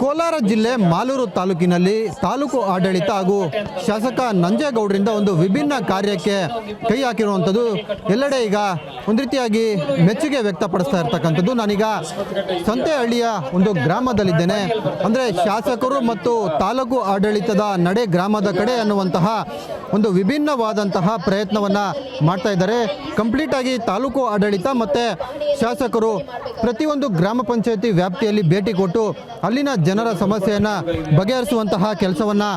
ಕೋಲಾರ ಜಿಲ್ಲೆ ಮಾಲೂರು ತಾಲೂಕಿನಲ್ಲಿ ತಾಲೂಕು ಆಡಳಿತ ಹಾಗೂ ಶಾಸಕ ನಂಜೇಗೌಡರಿಂದ ಒಂದು ವಿಭಿನ್ನ ಕಾರ್ಯಕ್ಕೆ ಕೈ ಹಾಕಿರುವಂಥದ್ದು ಎಲ್ಲೆಡೆ ಈಗ ಒಂದು ರೀತಿಯಾಗಿ ಮೆಚ್ಚುಗೆ ವ್ಯಕ್ತಪಡಿಸ್ತಾ ಇರ್ತಕ್ಕಂಥದ್ದು. ನಾನೀಗ ಸಂತೆಹಳ್ಳಿಯ ಒಂದು ಗ್ರಾಮದಲ್ಲಿದ್ದೇನೆ. ಅಂದರೆ ಶಾಸಕರು ಮತ್ತು ತಾಲೂಕು ಆಡಳಿತದ ನಡೆ ಗ್ರಾಮದ ಕಡೆ ಅನ್ನುವಂತಹ ಒಂದು ವಿಭಿನ್ನವಾದಂತಹ ಪ್ರಯತ್ನವನ್ನು ಮಾಡ್ತಾ ಇದ್ದಾರೆ. ಕಂಪ್ಲೀಟ್ ಆಗಿ ತಾಲೂಕು ಆಡಳಿತ ಮತ್ತು ಶಾಸಕರು ಪ್ರತಿಯೊಂದು ಗ್ರಾಮ ಪಂಚಾಯತಿ ವ್ಯಾಪ್ತಿಯಲ್ಲಿ ಭೇಟಿ ಕೊಟ್ಟು ಅಲ್ಲಿನ ಜನರ ಸಮಸ್ಯೆಯನ್ನು ಬಗೆಹರಿಸುವಂತಹ ಕೆಲಸವನ್ನು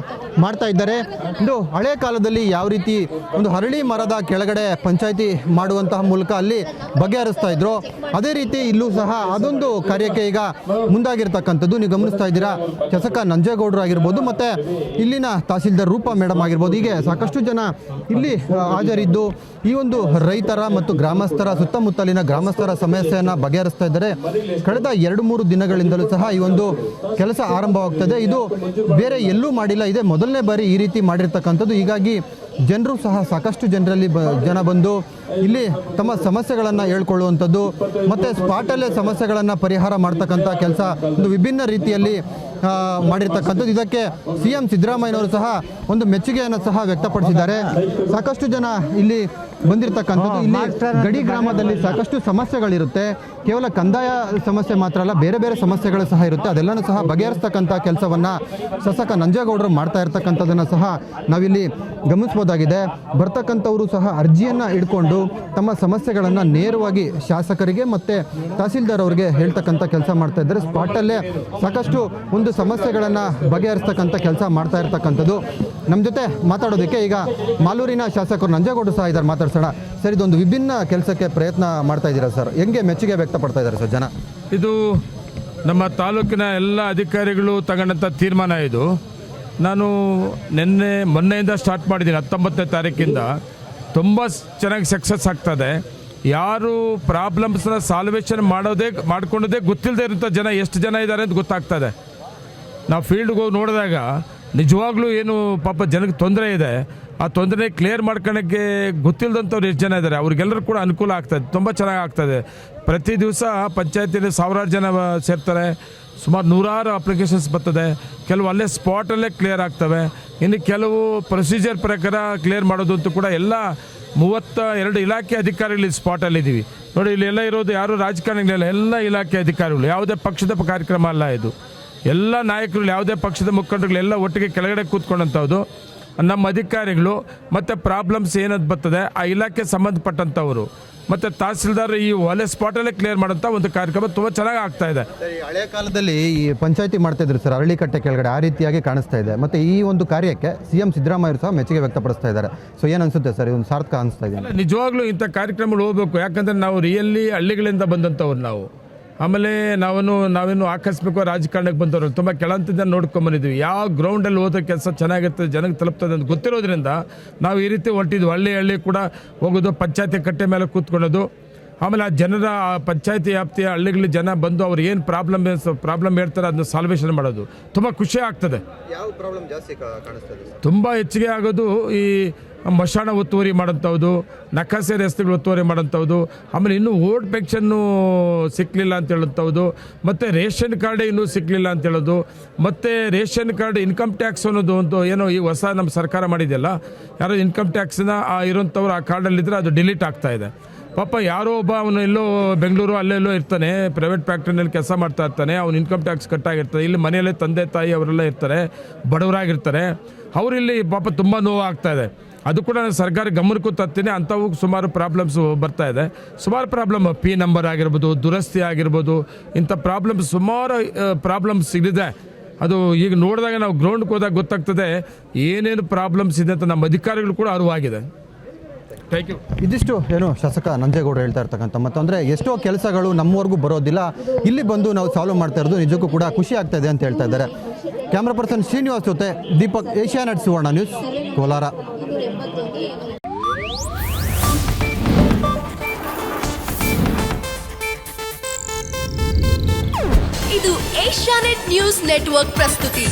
ಮಾಡ್ತಾ ಇದ್ದಾರೆ. ಇದು ಹಳೆ ಕಾಲದಲ್ಲಿ ಯಾವ ರೀತಿ ಒಂದು ಹರಳಿ ಮರದ ಕೆಳಗಡೆ ಪಂಚಾಯತಿ ಮಾಡುವಂತಹ ಮೂಲಕ ಅಲ್ಲಿ ಬಗೆಹರಿಸ್ತಾ ಇದ್ರು, ಅದೇ ರೀತಿ ಇಲ್ಲೂ ಸಹ ಅದೊಂದು ಕಾರ್ಯಕ್ಕೆ ಈಗ ಮುಂದಾಗಿರ್ತಕ್ಕಂಥದ್ದು. ನೀವು ಗಮನಿಸ್ತಾ ಇದ್ದೀರಾ, ಶಾಸಕ ನಂಜೇಗೌಡರು ಆಗಿರ್ಬೋದು ಮತ್ತು ಇಲ್ಲಿನ ತಹಸೀಲ್ದಾರ್ ರೂಪಾ ಮೇಡಮ್ ಆಗಿರ್ಬೋದು, ಹೀಗೆ ಸಾಕಷ್ಟು ಜನ ಇಲ್ಲಿ ಹಾಜರಿದ್ದು ಈ ಒಂದು ರೈತರ ಮತ್ತು ಗ್ರಾಮಸ್ಥರ ಸುತ್ತಮುತ್ತಲಿನ ಗ್ರಾಮಸ್ಥರ ಸಮಸ್ಯೆಯನ್ನು ಬಗೆಹರಿಸ್ತಾ ಇದ್ದಾರೆ. ಕಳೆದ 2-3 ದಿನಗಳಿಂದಲೂ ಸಹ ಈ ಒಂದು ಕೆಲಸ ಆರಂಭವಾಗ್ತದೆ. ಇದು ಬೇರೆ ಎಲ್ಲೂ ಮಾಡಿಲ್ಲ, ಇದೇ ಮೊದಲನೇ ಬಾರಿ ಈ ರೀತಿ ಮಾಡಿರ್ತಕ್ಕಂಥದ್ದು. ಹೀಗಾಗಿ ಜನರು ಸಹ ಸಾಕಷ್ಟು ಜನರಲ್ಲಿ ಜನ ಬಂದು ಇಲ್ಲಿ ತಮ್ಮ ಸಮಸ್ಯೆಗಳನ್ನು ಹೇಳ್ಕೊಳ್ಳುವಂಥದ್ದು ಮತ್ತು ಸ್ಪಾಟಲ್ಲೇ ಸಮಸ್ಯೆಗಳನ್ನು ಪರಿಹಾರ ಮಾಡ್ತಕ್ಕಂಥ ಕೆಲಸ ಒಂದು ವಿಭಿನ್ನ ರೀತಿಯಲ್ಲಿ ಮಾಡಿರ್ತಕ್ಕಂಥದ್ದು. ಇದಕ್ಕೆ CM ಸಿದ್ದರಾಮಯ್ಯನವರು ಸಹ ಒಂದು ಮೆಚ್ಚುಗೆಯನ್ನು ಸಹ ವ್ಯಕ್ತಪಡಿಸಿದ್ದಾರೆ. ಸಾಕಷ್ಟು ಜನ ಇಲ್ಲಿ ಬಂದಿರತಕ್ಕಂಥದ್ದು. ಇಲ್ಲಿ ಗಡಿ ಗ್ರಾಮದಲ್ಲಿ ಸಾಕಷ್ಟು ಸಮಸ್ಯೆಗಳಿರುತ್ತೆ, ಕೇವಲ ಕಂದಾಯ ಸಮಸ್ಯೆ ಮಾತ್ರ ಅಲ್ಲ, ಬೇರೆ ಬೇರೆ ಸಮಸ್ಯೆಗಳು ಸಹ ಇರುತ್ತೆ. ಅದೆಲ್ಲನೂ ಸಹ ಬಗೆಹರಿಸ್ತಕ್ಕಂಥ ಕೆಲಸವನ್ನು ಶಾಸಕ ನಂಜೇಗೌಡರು ಮಾಡ್ತಾ ಇರ್ತಕ್ಕಂಥದ್ದನ್ನು ಸಹ ನಾವಿಲ್ಲಿ ಗಮನಿಸ್ಬೋದಾಗಿದೆ. ಬರ್ತಕ್ಕಂಥವರು ಸಹ ಅರ್ಜಿಯನ್ನು ಇಟ್ಕೊಂಡು ತಮ್ಮ ಸಮಸ್ಯೆಗಳನ್ನು ನೇರವಾಗಿ ಶಾಸಕರಿಗೆ ಮತ್ತು ತಹಸೀಲ್ದಾರ್ ಅವರಿಗೆ ಹೇಳ್ತಕ್ಕಂಥ ಕೆಲಸ ಮಾಡ್ತಾ ಇದ್ದಾರೆ. ಸ್ಪಾಟಲ್ಲೇ ಸಾಕಷ್ಟು ಒಂದು ಸಮಸ್ಯೆಗಳನ್ನು ಬಗೆಹರಿಸ್ತಕ್ಕಂಥ ಕೆಲಸ ಮಾಡ್ತಾ ಇರ್ತಕ್ಕಂಥದ್ದು. ನಮ್ಮ ಜೊತೆ ಮಾತಾಡೋದಕ್ಕೆ ಈಗ ಮಾಲೂರಿನ ಶಾಸಕರು ನಂಜೇಗೌಡರು ಸಹ ಇದ್ದಾರೆ. ಮಾತಾಡ್ಸೋಣ ಸರ್. ಇದೊಂದು ವಿಭಿನ್ನ ಕೆಲಸಕ್ಕೆ ಪ್ರಯತ್ನ ಮಾಡ್ತಾ ಇದ್ದೀರಾ ಸರ್, ಹೆಂಗೆ ಮೆಚ್ಚುಗೆ ವ್ಯಕ್ತಪಡ್ತಾ ಇದ್ದಾರೆ ಸರ್ ಜನ? ಇದು ನಮ್ಮ ತಾಲೂಕಿನ ಎಲ್ಲ ಅಧಿಕಾರಿಗಳು ತಗೊಂಡಂಥ ತೀರ್ಮಾನ. ಇದು ನಾನು ಮೊನ್ನೆಯಿಂದ ಸ್ಟಾರ್ಟ್ ಮಾಡಿದ್ದೀನಿ. 19ನೇ ತಾರೀಕಿಂದ ತುಂಬ ಚೆನ್ನಾಗಿ ಸಕ್ಸಸ್ ಆಗ್ತದೆ. ಯಾರು ಪ್ರಾಬ್ಲಮ್ಸ್ನ ಸಾಲ್ವೇಷನ್ ಮಾಡ್ಕೊಂಡೋದೇ ಗೊತ್ತಿಲ್ಲದೆ ಇರೋಂಥ ಜನ ಎಷ್ಟು ಜನ ಇದ್ದಾರೆ ಅಂತ ಗೊತ್ತಾಗ್ತದೆ. ನಾವು ಫೀಲ್ಡ್ಗೆ ಹೋಗಿ ನೋಡಿದಾಗ ನಿಜವಾಗ್ಲೂ ಏನು ಪಾಪ ಜನಕ್ಕೆ ತೊಂದರೆ ಇದೆ, ಆ ತೊಂದರೆ ಕ್ಲಿಯರ್ ಮಾಡ್ಕೊಳ್ಳೋಕ್ಕೆ ಗೊತ್ತಿಲ್ಲದಂಥವ್ರು ಎಷ್ಟು ಜನ ಇದ್ದಾರೆ, ಅವ್ರಿಗೆಲ್ಲರೂ ಕೂಡ ಅನುಕೂಲ ಆಗ್ತದೆ, ತುಂಬ ಚೆನ್ನಾಗಿ ಆಗ್ತದೆ. ಪ್ರತಿ ದಿವಸ ಪಂಚಾಯತಿಯಲ್ಲಿ 1000 ಜನ ಸೇರ್ತಾರೆ, ಸುಮಾರು 100 ಅಪ್ಲಿಕೇಶನ್ಸ್ ಬರ್ತದೆ. ಕೆಲವು ಅಲ್ಲೇ ಸ್ಪಾಟಲ್ಲೇ ಕ್ಲಿಯರ್ ಆಗ್ತವೆ. ಇನ್ನು ಕೆಲವು ಪ್ರೊಸೀಜರ್ ಪ್ರಕಾರ ಕ್ಲಿಯರ್ ಮಾಡೋದು ಅಂತೂ ಕೂಡ ಎಲ್ಲ 32 ಇಲಾಖೆ ಅಧಿಕಾರಿಗಳು ಸ್ಪಾಟಲ್ಲಿದ್ದೀವಿ ನೋಡಿ. ಇಲ್ಲಿ ಎಲ್ಲ ಇರೋದು ಯಾರು ರಾಜಕಾರಣಿಗಳಿಲ್ಲ, ಎಲ್ಲ ಇಲಾಖೆ ಅಧಿಕಾರಿಗಳು, ಯಾವುದೇ ಪಕ್ಷದ ಕಾರ್ಯಕ್ರಮ ಅಲ್ಲ ಇದು. ಎಲ್ಲ ನಾಯಕರು, ಯಾವುದೇ ಪಕ್ಷದ ಮುಖಂಡರುಗಳೆಲ್ಲ ಒಟ್ಟಿಗೆ ಕೆಳಗಡೆ ಕೂತ್ಕೊಂಡಂಥದ್ದು ನಮ್ಮ ಅಧಿಕಾರಿಗಳು. ಮತ್ತು ಪ್ರಾಬ್ಲಮ್ಸ್ ಏನದು ಬರ್ತದೆ ಆ ಇಲಾಖೆ ಸಂಬಂಧಪಟ್ಟಂಥವರು ಮತ್ತು ತಹಸೀಲ್ದಾರ್ ಈ ಒಲೆ ಸ್ಪಾಟಲ್ಲೇ ಕ್ಲಿಯರ್ ಮಾಡೋಂಥ ಒಂದು ಕಾರ್ಯಕ್ರಮ ತುಂಬ ಚೆನ್ನಾಗಿ ಆಗ್ತಾ ಇದೆ. ಹಳೆ ಕಾಲದಲ್ಲಿ ಈ ಪಂಚಾಯತಿ ಮಾಡ್ತಾ ಇದ್ರು ಸರ್, ಅರಳಿಕಟ್ಟೆ ಕೆಳಗಡೆ, ಆ ರೀತಿಯಾಗಿ ಕಾಣಿಸ್ತಾ ಇದೆ. ಮತ್ತು ಈ ಒಂದು ಕಾರ್ಯಕ್ಕೆ CM ಸಿದ್ದರಾಮಯ್ಯ ಸಹ ಮೆಚ್ಚುಗೆ ವ್ಯಕ್ತಪಡಿಸ್ತಾ ಇದ್ದಾರೆ. ಸೊ ಏನು ಅನಿಸುತ್ತೆ ಸರ್, ಇದೊಂದು ಸಾರ್ಥಕ ಅನಿಸ್ತಾ ಇದೆ? ನಿಜವಾಗ್ಲೂ ಇಂಥ ಕಾರ್ಯಕ್ರಮಗಳು ಹೋಗಬೇಕು. ಯಾಕಂದರೆ ನಾವು ರಿಯಲಿ ಹಳ್ಳಿಗಳಿಂದ ಬಂದಂಥವ್ರು ನಾವು. ಆಮೇಲೆ ನಾವೇನು ಆಕಸ್ಮಿಕ ರಾಜಕಾರಣಕ್ಕೆ ಬಂದವರು ತುಂಬ ಕೆಳಂತದಿಂದ ನೋಡ್ಕೊಂಬಂದಿದ್ವಿ. ಯಾವ ಗ್ರೌಂಡಲ್ಲಿ ಹೋದ ಕೆಲಸ ಚೆನ್ನಾಗಿರ್ತದೆ, ಜನಕ್ಕೆ ತಲುಪ್ತದೆ ಅಂತ ಗೊತ್ತಿರೋದ್ರಿಂದ ನಾವು ಈ ರೀತಿ ಹೊರಟಿದ್ವಿ. ಹಳ್ಳಿ ಕೂಡ ಹೋಗೋದು, ಪಂಚಾಯತಿ ಕಟ್ಟೆ ಮೇಲೆ ಕೂತ್ಕೊಳ್ಳೋದು. ಆಮೇಲೆ ಆ ಜನರ ಪಂಚಾಯತಿ ವ್ಯಾಪ್ತಿಯ ಹಳ್ಳಿಗಳ ಜನ ಬಂದು ಅವ್ರು ಏನು ಪ್ರಾಬ್ಲಮ್ ಹೇಳ್ತಾರೆ ಅದನ್ನ ಸಾಲ್ವೇಷನ್ ಮಾಡೋದು ತುಂಬ ಖುಷಿ ಆಗ್ತದೆ. ಯಾವ ಪ್ರಾಬ್ಲಮ್ ಜಾಸ್ತಿ ಕಾಣಿಸ್ತದೆ? ತುಂಬ ಹೆಚ್ಚಿಗೆ ಆಗೋದು ಈ ಮಶಾಣ ಒತ್ತುವರಿ ಮಾಡೋಂಥದ್ದು, ನಕಾಸೆ ರಸ್ತೆಗಳು ಒತ್ತುವರಿ ಮಾಡೋಂಥದ್ದು, ಆಮೇಲೆ ಇನ್ನೂ ಓಲ್ಡ್ ಪೆನ್ಷನ್ನು ಸಿಕ್ಕಲಿಲ್ಲ ಅಂತ ಹೇಳೋಂಥದ್ದು, ಮತ್ತು ರೇಷನ್ ಕಾರ್ಡ್ ಇನ್ನೂ ಸಿಕ್ಕಲಿಲ್ಲ ಅಂತ ಹೇಳೋದು, ಮತ್ತು ರೇಷನ್ ಕಾರ್ಡ್ ಇನ್ಕಮ್ ಟ್ಯಾಕ್ಸ್ ಅನ್ನೋದು ಒಂದು ಏನೋ ಈ ಹೊಸ ನಮ್ಮ ಸರ್ಕಾರ ಮಾಡಿದೆಯಲ್ಲ, ಯಾರೋ ಇನ್ಕಮ್ ಟ್ಯಾಕ್ಸ್ನ ಇರೋಂಥವ್ರು ಆ ಕಾರ್ಡಲ್ಲಿದ್ದರೆ ಅದು ಡಿಲೀಟ್ ಆಗ್ತಾ ಇದೆ. ಪಾಪ ಯಾರೋ ಒಬ್ಬ ಅವನು ಎಲ್ಲೋ ಬೆಂಗಳೂರು ಅಲ್ಲೆಲ್ಲೋ ಇರ್ತಾನೆ, ಪ್ರೈವೇಟ್ ಫ್ಯಾಕ್ಟ್ರಿನಲ್ಲಿ ಕೆಲಸ ಮಾಡ್ತಾ ಇರ್ತಾನೆ, ಅವ್ನು ಇನ್ಕಮ್ ಟ್ಯಾಕ್ಸ್ ಕಟ್ಟಾಗಿರ್ತದೆ. ಇಲ್ಲಿ ಮನೆಯಲ್ಲೇ ತಂದೆ ತಾಯಿ ಅವರೆಲ್ಲ ಇರ್ತಾರೆ, ಬಡವರಾಗಿರ್ತಾರೆ. ಅವರಿಲ್ಲಿ ಪಾಪ ತುಂಬ ನೋವಾಗ್ತಾ ಇದೆ. ಅದು ಕೂಡ ನಾನು ಸರ್ಕಾರ ಗಮನಕ್ಕೂ ತರ್ತೀನಿ. ಅಂಥವು ಸುಮಾರು ಪ್ರಾಬ್ಲಮ್ಸ್ ಬರ್ತಾ ಇದೆ. ಸುಮಾರು ಪ್ರಾಬ್ಲಮ್, P ನಂಬರ್ ಆಗಿರ್ಬೋದು, ದುರಸ್ತಿ ಆಗಿರ್ಬೋದು, ಇಂಥ ಸುಮಾರು ಪ್ರಾಬ್ಲಮ್ಸ್ ಇದೆ. ಅದು ಈಗ ನೋಡಿದಾಗ ನಾವು ಗ್ರೌಂಡ್ಗೆ ಹೋದಾಗ ಗೊತ್ತಾಗ್ತದೆ ಏನೇನು ಪ್ರಾಬ್ಲಮ್ಸ್ ಇದೆ ಅಂತ ನಮ್ಮ ಅಧಿಕಾರಿಗಳು ಕೂಡ ಅರಿವಾಗಿದೆ. Thank you. ಇದಿಷ್ಟು ಏನು ಶಾಸಕ ನಂಜೇಗೌಡರು ಹೇಳ್ತಾ ಇರ್ತಕ್ಕಂಥ ಮತ್ತು ಅಂದರೆ ಎಷ್ಟೋ ಕೆಲಸಗಳು ನಮ್ಮವರೆಗೂ ಬರೋದಿಲ್ಲ, ಇಲ್ಲಿ ಬಂದು ನಾವು ಸಾಲ್ವ್ ಮಾಡ್ತಾ ಇರೋದು ನಿಜಕ್ಕೂ ಕೂಡ ಖುಷಿ ಆಗ್ತಾ ಇದೆ ಅಂತ ಹೇಳ್ತಾ ಇದ್ದಾರೆ. ಕ್ಯಾಮ್ರಾ ಪರ್ಸನ್ ಶ್ರೀನಿವಾಸ್ ಜೊತೆ ದೀಪಕ್, ಏಷ್ಯಾನೆಟ್ ಸುವರ್ಣ ನ್ಯೂಸ್, ಕೋಲಾರ. ಇದು ಏಷ್ಯಾನೆಟ್ ನ್ಯೂಸ್ ನೆಟ್ವರ್ಕ್ ಪ್ರಸ್ತುತಿ.